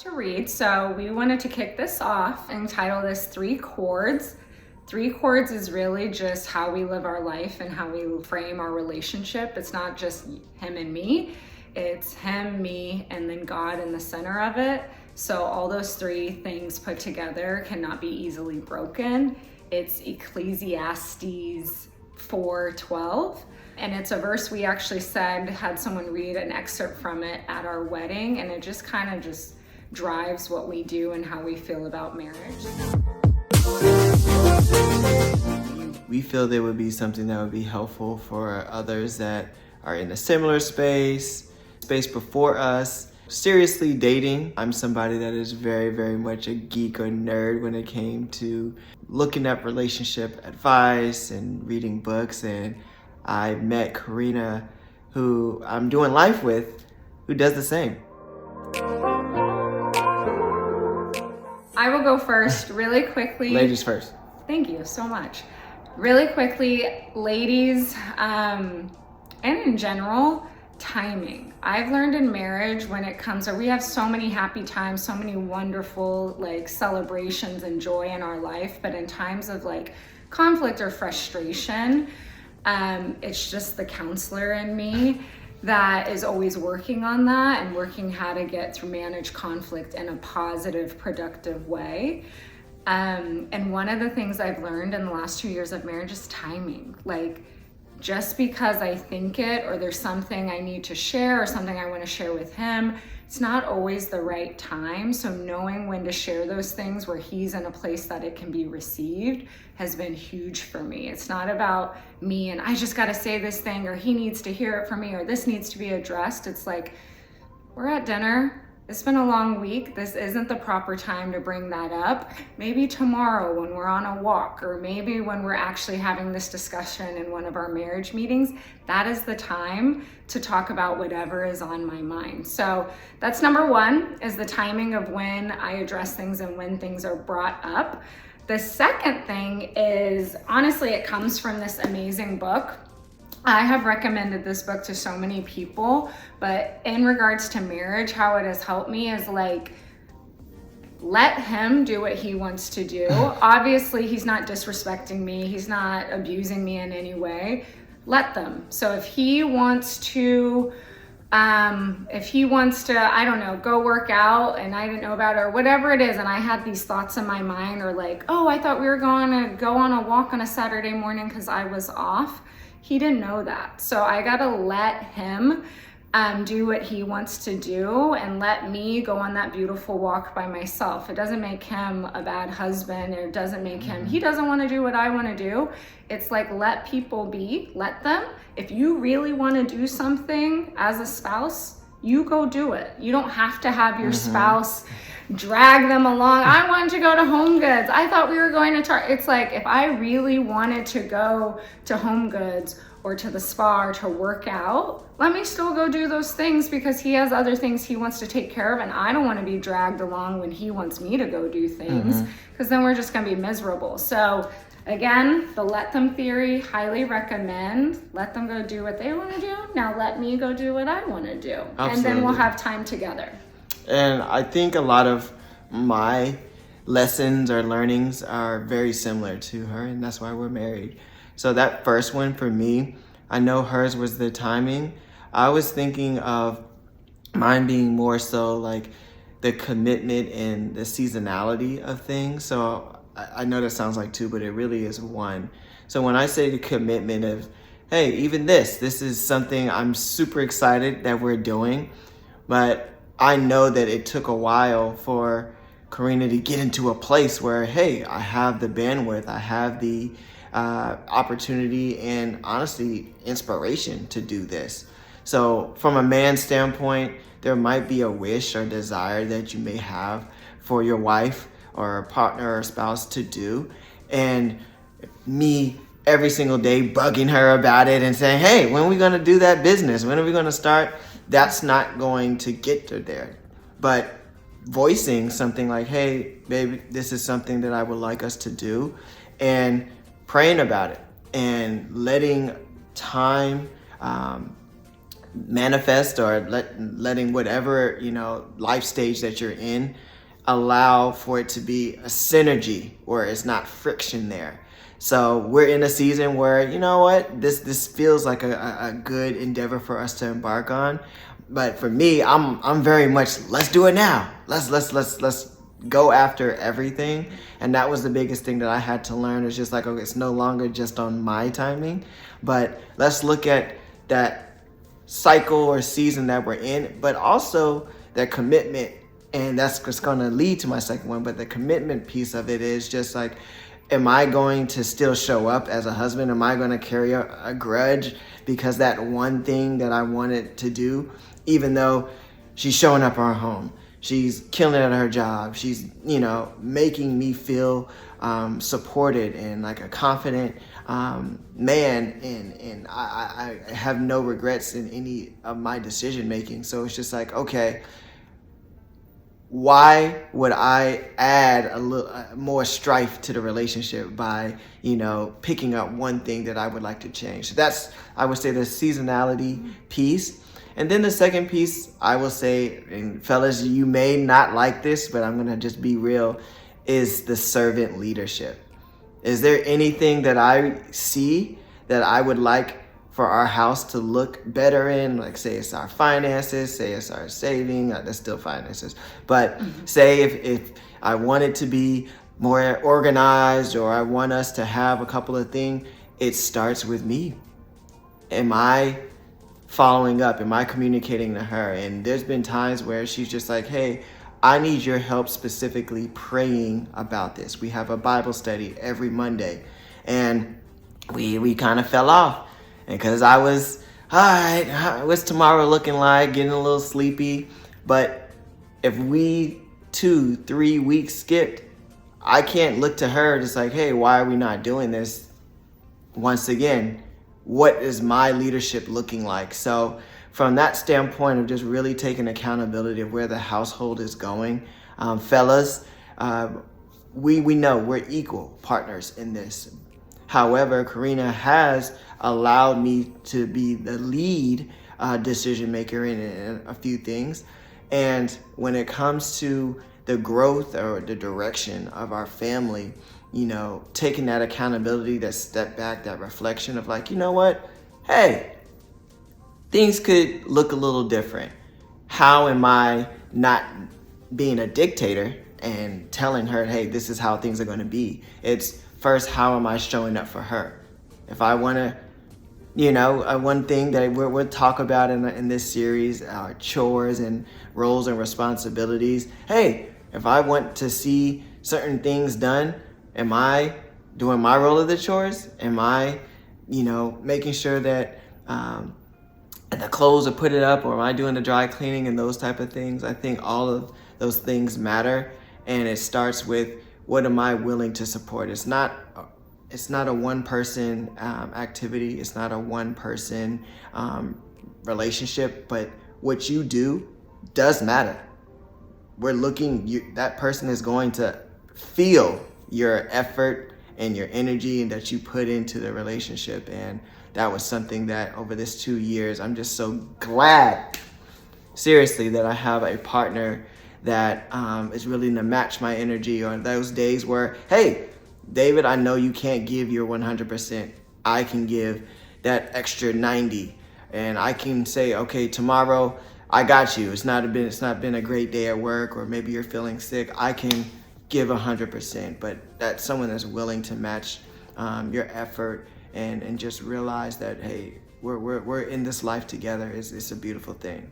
to read. So we wanted to kick this off and title this 3 Chords. 3 Chords is really just how we live our life and how we frame our relationship. It's not just him and me, it's him, me, and then God in the center of it. So all those 3 things put together cannot be easily broken. It's Ecclesiastes 4:12. And it's a verse we actually had someone read an excerpt from it at our wedding, and it just kind of just drives what we do and how we feel about marriage. We feel there would be something that would be helpful for others that are in a similar space before us. Seriously dating, I'm somebody that is very, very much a geek or nerd when it came to looking up relationship advice and reading books, and I met Korina, who I'm doing life with, who does the same. I will go first really quickly. Ladies first. Thank you so much. Really quickly, ladies, and in general, timing. I've learned in marriage when it comes to, we have so many happy times, so many wonderful celebrations and joy in our life, but in times of conflict or frustration, it's just the counselor in me that is always working on that and working how to manage conflict in a positive, productive way. And one of the things I've learned in the last 2 years of marriage is timing. Just because I think it, or there's something I need to share or something I want to share with him, it's not always the right time. So knowing when to share those things where he's in a place that it can be received has been huge for me. It's not about me and I just got to say this thing, or he needs to hear it from me, or this needs to be addressed. It's we're at dinner. It's been a long week. This isn't the proper time to bring that up. Maybe tomorrow when we're on a walk, or maybe when we're actually having this discussion in one of our marriage meetings, that is the time to talk about whatever is on my mind. So that's number 1, is the timing of when I address things and when things are brought up. The second thing is, honestly, it comes from this amazing book. I have recommended this book to so many people, but in regards to marriage, how it has helped me is let him do what he wants to do. Obviously, he's not disrespecting me. He's not abusing me in any way. Let them. So if he wants to, I don't know, go work out and I didn't know about it, or whatever it is, and I had these thoughts in my mind, or oh, I thought we were going to go on a walk on a Saturday morning because I was off. He didn't know that. So I got to let him do what he wants to do and let me go on that beautiful walk by myself. It doesn't make him a bad husband, or it doesn't make him, he doesn't want to do what I want to do. It's let people be, let them. If you really want to do something as a spouse, you go do it. You don't have to have your spouse drag them along. I wanted to go to Home Goods. I thought we were going to Target. It's if I really wanted to go to Home Goods or to the spa or to work out, let me still go do those things, because he has other things he wants to take care of, and I don't want to be dragged along when he wants me to go do things, because then we're just going to be miserable. So again, the let them theory, highly recommend. Let them go do what they want to do. Now let me go do what I want to do. Absolutely. And then we'll have time together. And I think a lot of my lessons or learnings are very similar to her, and that's why we're married. So that first one for me, I know hers was the timing. I was thinking of mine being more so the commitment and the seasonality of things. So I know that sounds like 2, but it really is 1. So when I say the commitment of, hey, even this is something I'm super excited that we're doing, but I know that it took a while for Korina to get into a place where, hey, I have the bandwidth, I have the opportunity and honestly inspiration to do this. So from a man's standpoint, there might be a wish or desire that you may have for your wife or a partner or spouse to do, and me every single day bugging her about it and saying, hey, when are we going to do that business? When are we going to start? That's not going to get her there. But voicing something like, hey, baby, this is something that I would like us to do, and praying about it and letting time manifest or letting whatever, life stage that you're in, allow for it to be a synergy where it's not friction there. So we're in a season where, you know what, this feels like a good endeavor for us to embark on. But for me, I'm very much, let's do it now. Let's go after everything. And that was the biggest thing that I had to learn. It's just like, okay, it's no longer just on my timing, but let's look at that cycle or season that we're in, but also that commitment. And that's what's going to lead to my second one. But the commitment piece of it is just like, am I going to still show up as a husband? Am I going to carry a grudge because that one thing that I wanted to do, even though she's showing up at our home, she's killing it at her job, she's, making me feel supported and like a confident man, and I have no regrets in any of my decision making. So it's just like, okay, why would I add a little more strife to the relationship by, picking up one thing that I would like to change? So that's, I would say, the seasonality piece. And then the second piece, I will say, and fellas, you may not like this, but I'm going to just be real, is the servant leadership. Is there anything that I see that I would like for our house to look better in? Like, say it's our finances, say it's our saving, that's still finances. But say if I want it to be more organized, or I want us to have a couple of things, it starts with me. Am I following up? Am I communicating to her? And there's been times where she's just like, hey, I need your help specifically praying about this. We have a Bible study every Monday, and we kind of fell off. And because I was, all right, what's tomorrow looking like? Getting a little sleepy. But if we 2-3 weeks skipped, I can't look to her just like, hey, why are we not doing this? Once again, what is my leadership looking like? So from that standpoint of just really taking accountability of where the household is going, fellas, we know we're equal partners in this. However, Korina has allowed me to be the lead decision maker in a few things. And when it comes to the growth or the direction of our family, taking that accountability, that step back, that reflection of like, you know what? Hey, things could look a little different. How am I not being a dictator and telling her, hey, this is how things are going to be? It's first, how am I showing up for her? If I want to, one thing that we'll talk about in this series, chores and roles and responsibilities. Hey, if I want to see certain things done, am I doing my role of the chores? Am I, making sure that the clothes are put up, or am I doing the dry cleaning and those type of things? I think all of those things matter, and it starts with, what am I willing to support? It's not a one-person activity. It's not a one-person relationship, but what you do does matter. That person is going to feel your effort and your energy that you put into the relationship. And that was something that over this 2 years, I'm just so glad, seriously, that I have a partner that is willing to match my energy on those days where, hey, David, I know you can't give your 100%. I can give that extra 90, and I can say, okay, tomorrow I got you. It's not been a great day at work, or maybe you're feeling sick. I can give 100%, but that's someone that's willing to match your effort and just realize that, hey, we're in this life together. It's a beautiful thing.